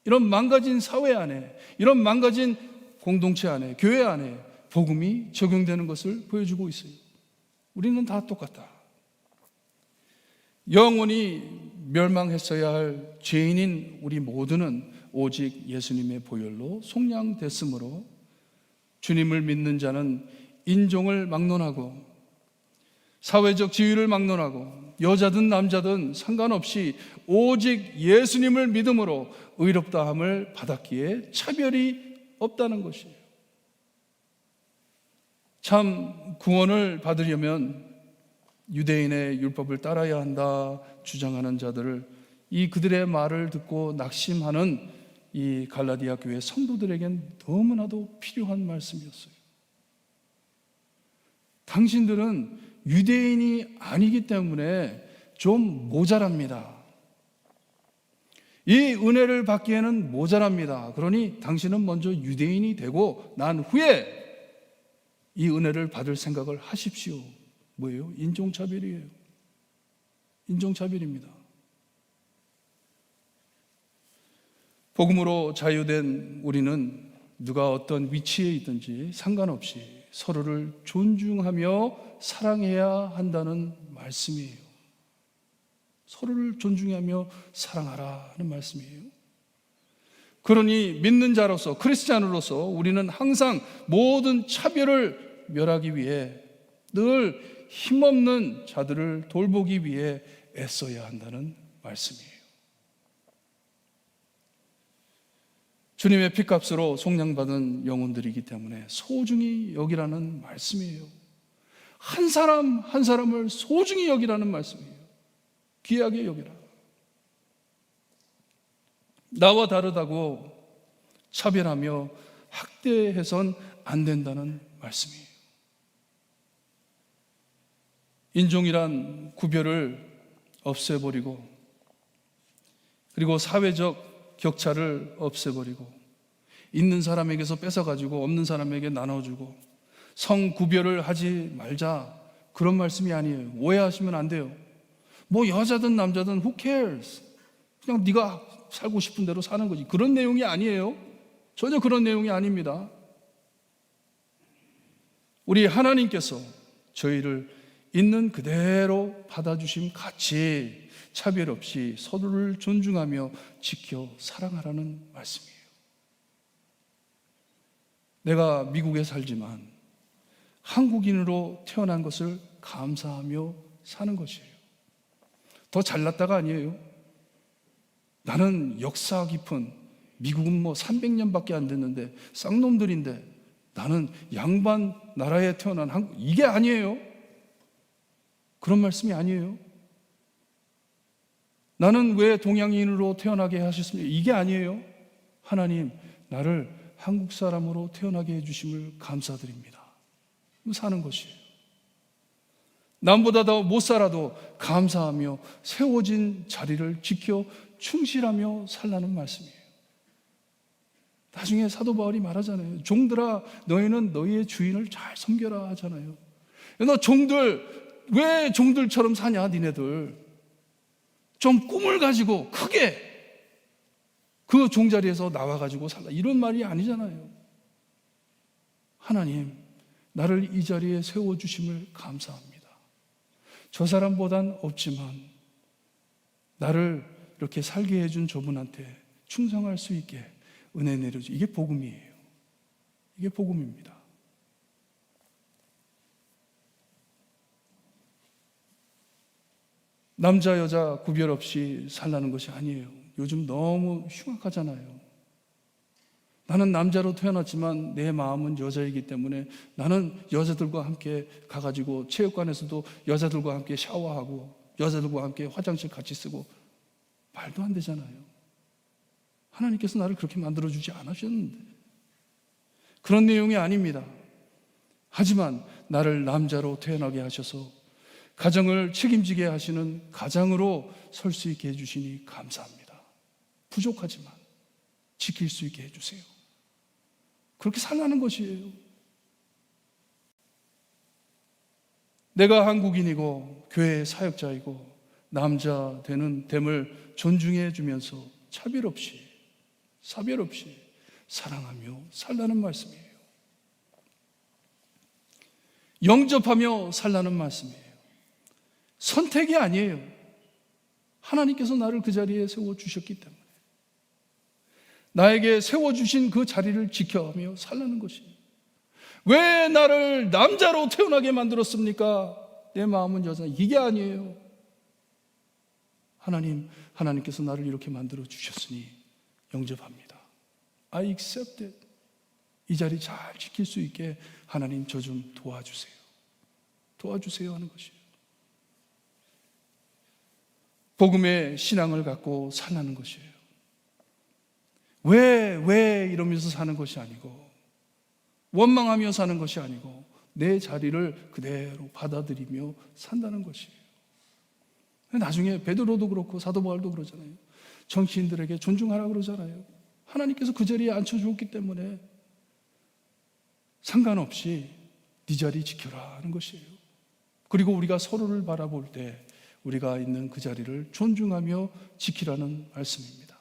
이런 망가진 사회 안에, 이런 망가진 공동체 안에, 교회 안에 복음이 적용되는 것을 보여주고 있어요. 우리는 다 똑같다. 영원히 멸망했어야 할 죄인인 우리 모두는 오직 예수님의 보혈로 속량됐으므로 주님을 믿는 자는 인종을 막론하고 사회적 지위를 막론하고 여자든 남자든 상관없이 오직 예수님을 믿음으로 의롭다함을 받았기에 차별이 없다는 것이에요. 참 구원을 받으려면 유대인의 율법을 따라야 한다 주장하는 자들을 이 그들의 말을 듣고 낙심하는 이 갈라디아 교회 성도들에겐 너무나도 필요한 말씀이었어요. 당신들은 유대인이 아니기 때문에 좀 모자랍니다. 이 은혜를 받기에는 모자랍니다. 그러니 당신은 먼저 유대인이 되고 난 후에 이 은혜를 받을 생각을 하십시오. 뭐예요? 인종차별이에요. 인종차별입니다. 복음으로 자유된 우리는 누가 어떤 위치에 있든지 상관없이 서로를 존중하며 사랑해야 한다는 말씀이에요. 서로를 존중하며 사랑하라 하는 말씀이에요. 그러니 믿는 자로서, 크리스찬으로서 우리는 항상 모든 차별을 멸하기 위해 늘 힘없는 자들을 돌보기 위해 애써야 한다는 말씀이에요. 주님의 피값으로 속량받은 영혼들이기 때문에 소중히 여기라는 말씀이에요. 한 사람 한 사람을 소중히 여기라는 말씀이에요. 귀하게 여기라. 나와 다르다고 차별하며 학대해선 안 된다는 말씀이에요. 인종이란 구별을 없애버리고 그리고 사회적 격차를 없애버리고 있는 사람에게서 뺏어가지고 없는 사람에게 나눠주고 성 구별을 하지 말자 그런 말씀이 아니에요. 오해하시면 안 돼요. 뭐 여자든 남자든 who cares? 그냥 네가 살고 싶은 대로 사는 거지. 그런 내용이 아니에요. 전혀 그런 내용이 아닙니다. 우리 하나님께서 저희를 있는 그대로 받아주심 같이 차별 없이 서로를 존중하며 지켜 사랑하라는 말씀이에요. 내가 미국에 살지만 한국인으로 태어난 것을 감사하며 사는 것이에요. 더 잘났다가 아니에요. 나는 역사 깊은 미국은 뭐 300년밖에 안 됐는데 쌍놈들인데 나는 양반 나라에 태어난 한국 이게 아니에요. 그런 말씀이 아니에요. 나는 왜 동양인으로 태어나게 하셨습니까? 이게 아니에요. 하나님 나를 한국 사람으로 태어나게 해주심을 감사드립니다. 사는 것이에요. 남보다 더 못 살아도 감사하며 세워진 자리를 지켜 충실하며 살라는 말씀이에요. 나중에 사도 바울이 말하잖아요. 종들아 너희는 너희의 주인을 잘 섬겨라 하잖아요. 너 종들 왜 종들처럼 사냐 니네들. 좀 꿈을 가지고 크게 그 종자리에서 나와가지고 살라 이런 말이 아니잖아요. 하나님 나를 이 자리에 세워주심을 감사합니다. 저 사람보단 없지만 나를 이렇게 살게 해준 저분한테 충성할 수 있게 은혜 내려주. 이게 복음이에요. 이게 복음입니다. 남자 여자 구별 없이 살라는 것이 아니에요. 요즘 너무 흉악하잖아요. 나는 남자로 태어났지만 내 마음은 여자이기 때문에 나는 여자들과 함께 가가지고 체육관에서도 여자들과 함께 샤워하고 여자들과 함께 화장실 같이 쓰고 말도 안 되잖아요. 하나님께서 나를 그렇게 만들어주지 않으셨는데 그런 내용이 아닙니다. 하지만 나를 남자로 태어나게 하셔서 가정을 책임지게 하시는 가장으로 설 수 있게 해주시니 감사합니다. 부족하지만 지킬 수 있게 해주세요. 그렇게 살라는 것이에요. 내가 한국인이고 교회의 사역자이고 남자 되는 됨을 존중해 주면서 차별 없이 사별 없이 사랑하며 살라는 말씀이에요. 영접하며 살라는 말씀이에요. 선택이 아니에요. 하나님께서 나를 그 자리에 세워주셨기 때문에 나에게 세워주신 그 자리를 지켜가며 살라는 것이에요. 왜 나를 남자로 태어나게 만들었습니까? 내 마음은 여자. 이게 아니에요. 하나님께서 나를 이렇게 만들어 주셨으니 영접합니다. I accept it. 이 자리 잘 지킬 수 있게 하나님 저 좀 도와주세요. 도와주세요 하는 것이에요. 복음의 신앙을 갖고 살라는 것이에요. 왜 이러면서 사는 것이 아니고 원망하며 사는 것이 아니고 내 자리를 그대로 받아들이며 산다는 것이에요. 나중에 베드로도 그렇고 사도 바울도 그러잖아요. 정치인들에게 존중하라 그러잖아요. 하나님께서 그 자리에 앉혀주었기 때문에 상관없이 네 자리 지켜라 하는 것이에요. 그리고 우리가 서로를 바라볼 때 우리가 있는 그 자리를 존중하며 지키라는 말씀입니다.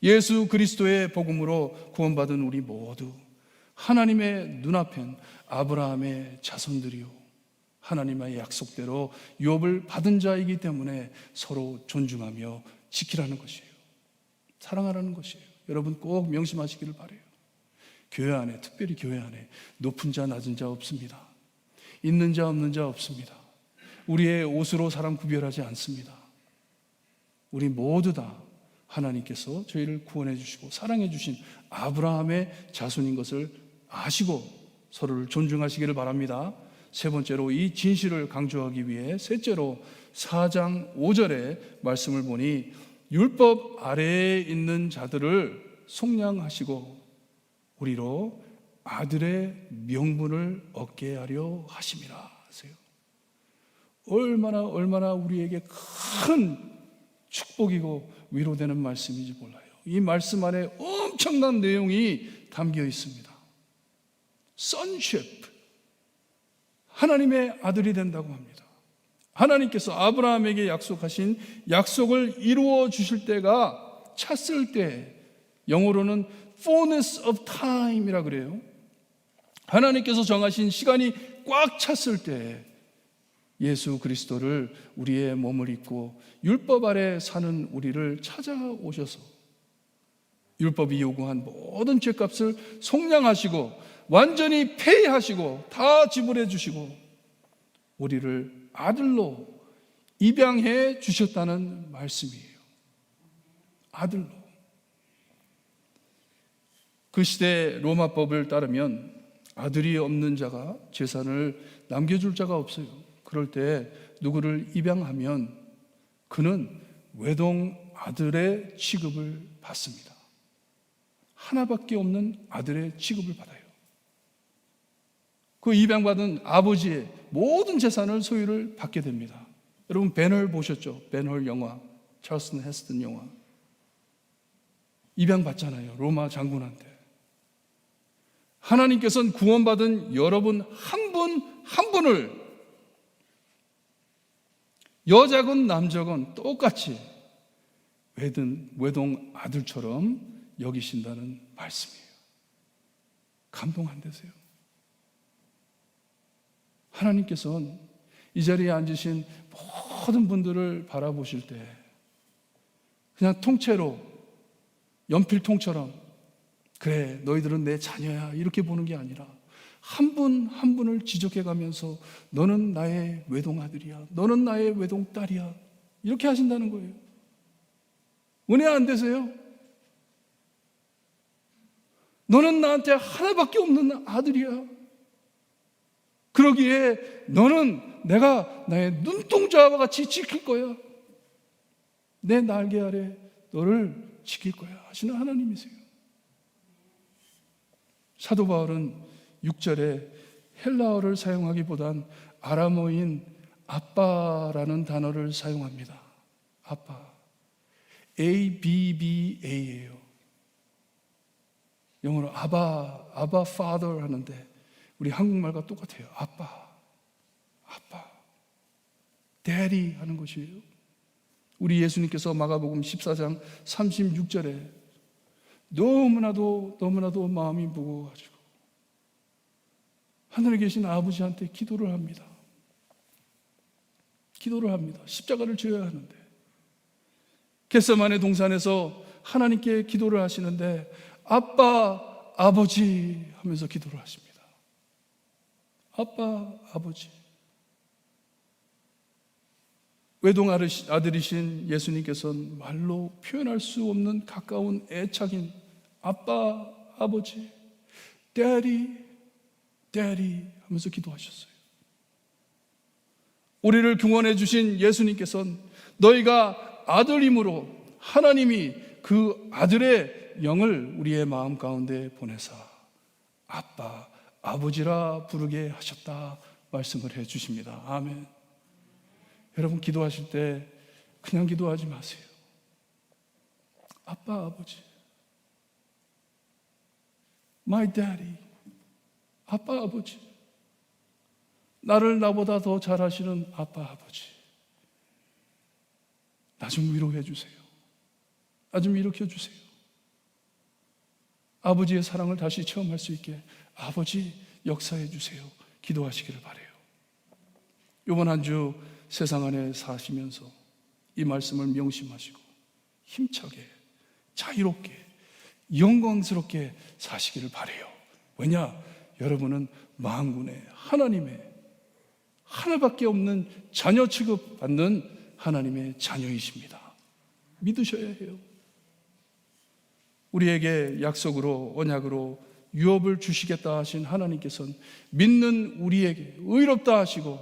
예수 그리스도의 복음으로 구원받은 우리 모두 하나님의 눈앞엔 아브라함의 자손들이요 하나님의 약속대로 유업을 받은 자이기 때문에 서로 존중하며 지키라는 것이에요. 사랑하라는 것이에요. 여러분 꼭 명심하시기를 바라요. 교회 안에, 특별히 교회 안에 높은 자 낮은 자 없습니다. 있는 자 없는 자 없습니다. 우리의 옷으로 사람 구별하지 않습니다. 우리 모두 다 하나님께서 저희를 구원해 주시고 사랑해 주신 아브라함의 자손인 것을 아시고 서로를 존중하시기를 바랍니다. 세 번째로 이 진실을 강조하기 위해 셋째로 4장 5절의 말씀을 보니 율법 아래에 있는 자들을 속량하시고 우리로 아들의 명분을 얻게 하려 하심이라 하세요. 얼마나 우리에게 큰 축복이고 위로되는 말씀인지 몰라요. 이 말씀 안에 엄청난 내용이 담겨 있습니다. sonship, 하나님의 아들이 된다고 합니다. 하나님께서 아브라함에게 약속하신 약속을 이루어 주실 때가 찼을 때, 영어로는 fullness of time이라 그래요. 하나님께서 정하신 시간이 꽉 찼을 때 예수 그리스도를 우리의 몸을 입고 율법 아래 사는 우리를 찾아오셔서 율법이 요구한 모든 죄값을 속량하시고 완전히 폐하시고 다 지불해 주시고 우리를 아들로 입양해 주셨다는 말씀이에요. 아들로. 그 시대 로마법을 따르면 아들이 없는 자가 재산을 남겨줄 자가 없어요. 그럴 때 누구를 입양하면 그는 외동 아들의 취급을 받습니다. 하나밖에 없는 아들의 취급을 받아요. 그 입양받은 아버지의 모든 재산을 소유를 받게 됩니다. 여러분 벤홀 보셨죠? 벤홀 영화, 찰스턴 헤스턴 영화. 입양받잖아요. 로마 장군한테. 하나님께서는 구원받은 여러분 한 분 한 분을 여자건 남자건 똑같이 외동 아들처럼 여기신다는 말씀이에요. 감동 안 되세요? 하나님께서는 이 자리에 앉으신 모든 분들을 바라보실 때 그냥 통째로 연필통처럼 그래 너희들은 내 자녀야 이렇게 보는 게 아니라 한 분 한 분을 지적해 가면서 너는 나의 외동아들이야, 너는 나의 외동딸이야 이렇게 하신다는 거예요. 은혜 안 되세요? 너는 나한테 하나밖에 없는 아들이야. 그러기에 너는 내가 나의 눈동자와 같이 지킬 거야. 내 날개 아래 너를 지킬 거야 하시는 하나님이세요. 사도 바울은 6절에 헬라어를 사용하기보단 아람어인 아빠라는 단어를 사용합니다. 아빠. ABBA예요. 영어로 아바 father 하는데 우리 한국말과 똑같아요. 아빠. daddy 하는 것이에요. 우리 예수님께서 마가복음 14장 36절에 너무나도 마음이 무거워가지고 하늘에 계신 아버지한테 기도를 합니다. 십자가를 져야 하는데 겟세마네 동산에서 하나님께 기도를 하시는데 아빠, 아버지 하면서 기도를 하십니다. 아빠, 아버지. 외동 아들이신 예수님께서는 말로 표현할 수 없는 가까운 애착인 아빠, 아버지, daddy 하면서 기도하셨어요. 우리를 구원해 주신 예수님께서는 너희가 아들임으로 하나님이 그 아들의 영을 우리의 마음 가운데 보내사 아빠, 아버지라 부르게 하셨다 말씀을 해 주십니다. 아멘. 여러분 기도하실 때 그냥 기도하지 마세요. 아빠, 아버지, my daddy, 아빠, 아버지, 나를 나보다 더 잘하시는 아빠, 아버지, 나 좀 위로해 주세요. 나 좀 일으켜 주세요. 아버지의 사랑을 다시 체험할 수 있게 아버지 역사해 주세요. 기도하시기를 바라요. 이번 한 주 세상 안에 사시면서 이 말씀을 명심하시고 힘차게 자유롭게 영광스럽게 사시기를 바라요. 왜냐? 여러분은 만군의 하나님의 하나밖에 없는 자녀 취급받는 하나님의 자녀이십니다. 믿으셔야 해요. 우리에게 약속으로 언약으로 유업을 주시겠다 하신 하나님께서는 믿는 우리에게 의롭다 하시고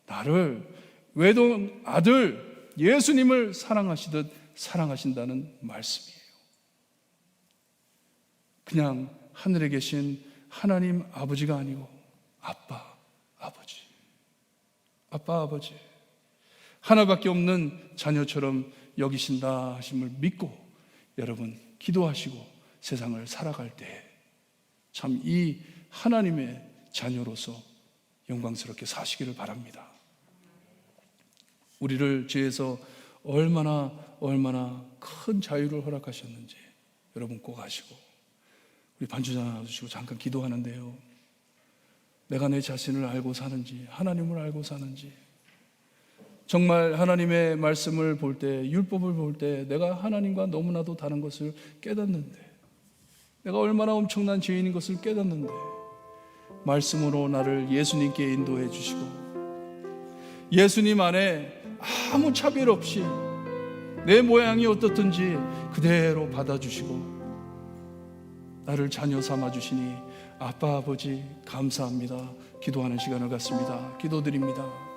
나를 외동 아들 예수님을 사랑하시듯 사랑하신다는 말씀이에요. 그냥 하늘에 계신 하나님 아버지가 아니고 아빠, 아버지, 아빠, 아버지 하나밖에 없는 자녀처럼 여기신다 하심을 믿고 여러분 기도하시고 세상을 살아갈 때 참 이 하나님의 자녀로서 영광스럽게 사시기를 바랍니다. 우리를 죄에서 얼마나 큰 자유를 허락하셨는지 여러분 꼭 아시고 우리 반주자 놔주시고 잠깐 기도하는데요. 내가 내 자신을 알고 사는지 하나님을 알고 사는지 정말 하나님의 말씀을 볼 때 율법을 볼 때 내가 하나님과 너무나도 다른 것을 깨닫는데 내가 얼마나 엄청난 죄인인 것을 깨닫는데 말씀으로 나를 예수님께 인도해 주시고 예수님 안에 아무 차별 없이 내 모양이 어떻든지 그대로 받아주시고 나를 자녀 삼아주시니 아빠 아버지 감사합니다. 기도하는 시간을 갖습니다. 기도드립니다.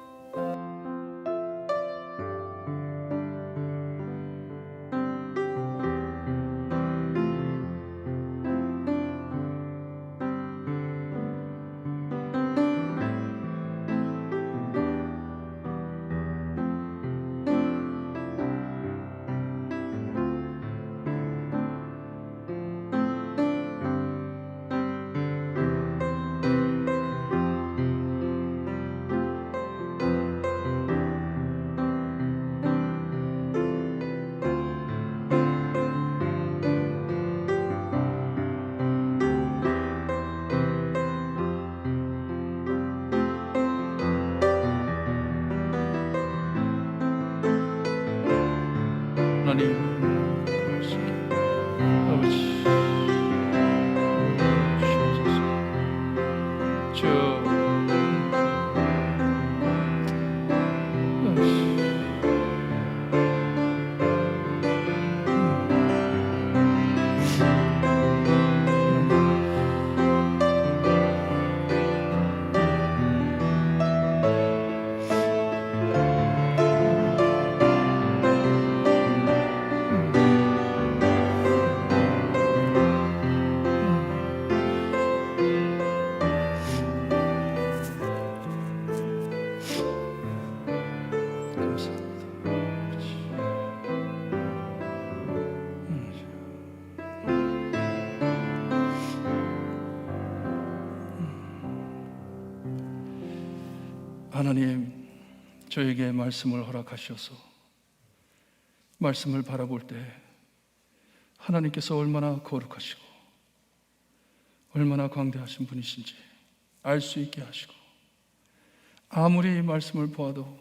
하나님, 저에게 말씀을 허락하셔서 말씀을 바라볼 때 하나님께서 얼마나 거룩하시고 얼마나 광대하신 분이신지 알 수 있게 하시고, 아무리 말씀을 보아도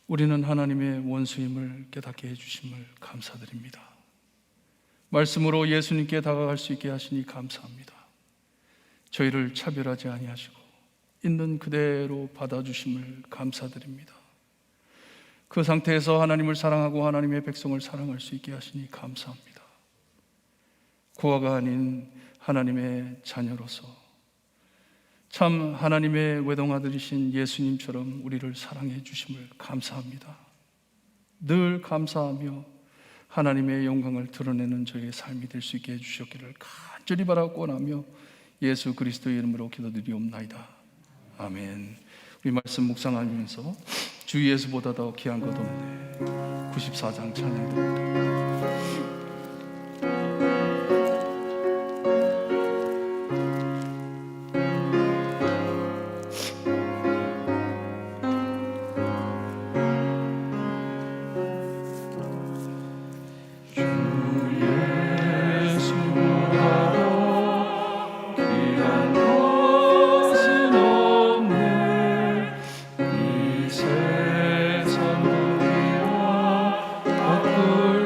우리는 하나님의 원수임을 깨닫게 해주심을 감사드립니다. 말씀으로 예수님께 다가갈 수 있게 하시니 감사합니다. 저희를 차별하지 아니하시고 있는 그대로 받아주심을 감사드립니다. 그 상태에서 하나님을 사랑하고 하나님의 백성을 사랑할 수 있게 하시니 감사합니다. 고아가 아닌 하나님의 자녀로서 참 하나님의 외동아들이신 예수님처럼 우리를 사랑해 주심을 감사합니다. 늘 감사하며 하나님의 영광을 드러내는 저희의 삶이 될 수 있게 해주셨기를 간절히 바라고 원하며 예수 그리스도의 이름으로 기도드리옵나이다. 아멘. 우리 말씀 묵상하면서 주 예수보다 더 귀한 것 없네, 94장 찬양드립니다.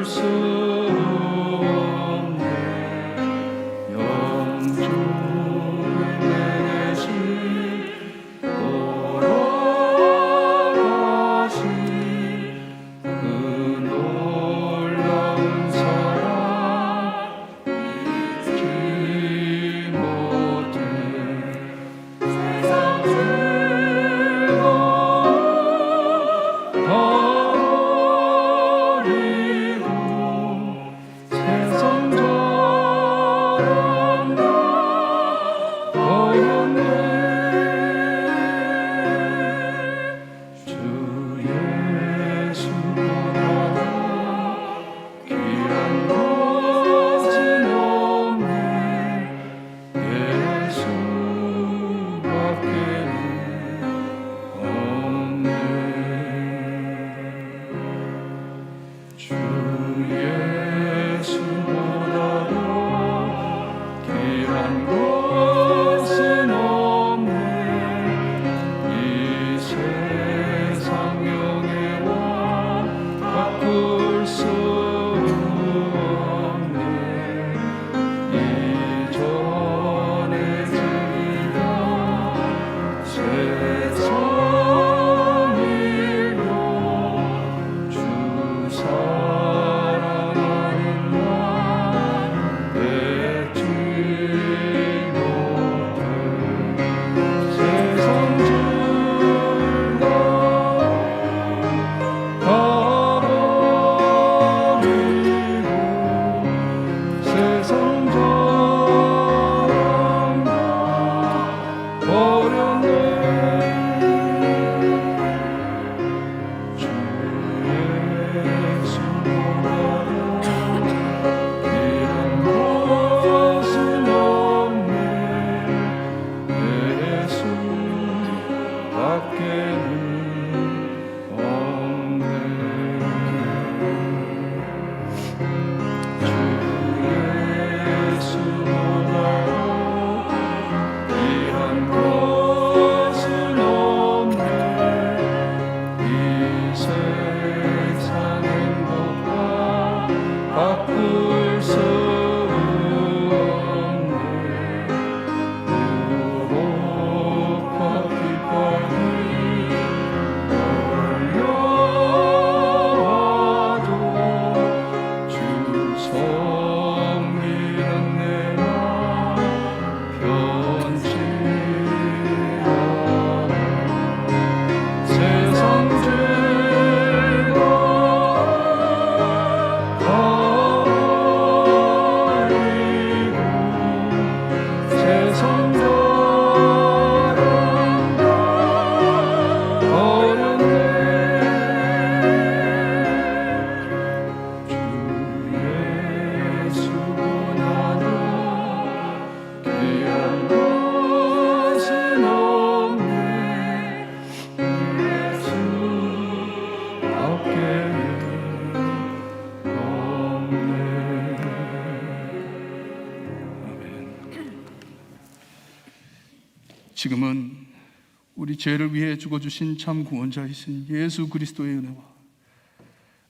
수 지금은 우리 죄를 위해 죽어주신 참 구원자이신 예수 그리스도의 은혜와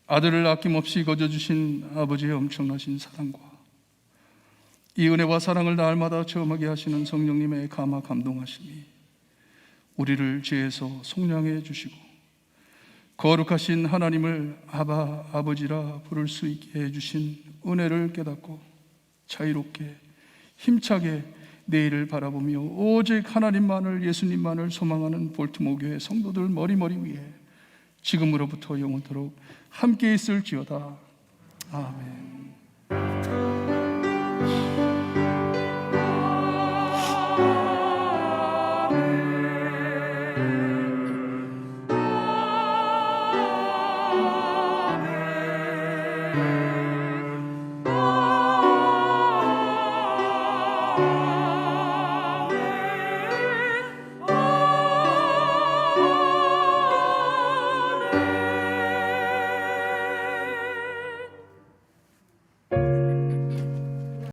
아들을 아낌없이 거저주신 아버지의 엄청나신 사랑과 이 은혜와 사랑을 날마다 체험하게 하시는 성령님의 감화 감동하심이 우리를 죄에서 속량해 주시고 거룩하신 하나님을 아바 아버지라 부를 수 있게 해주신 은혜를 깨닫고 자유롭게 힘차게 내일을 바라보며 오직 하나님만을 예수님만을 소망하는 볼트모 교회 성도들 머리머리 위에 지금으로부터 영원토록 함께 있을지어다. 아멘.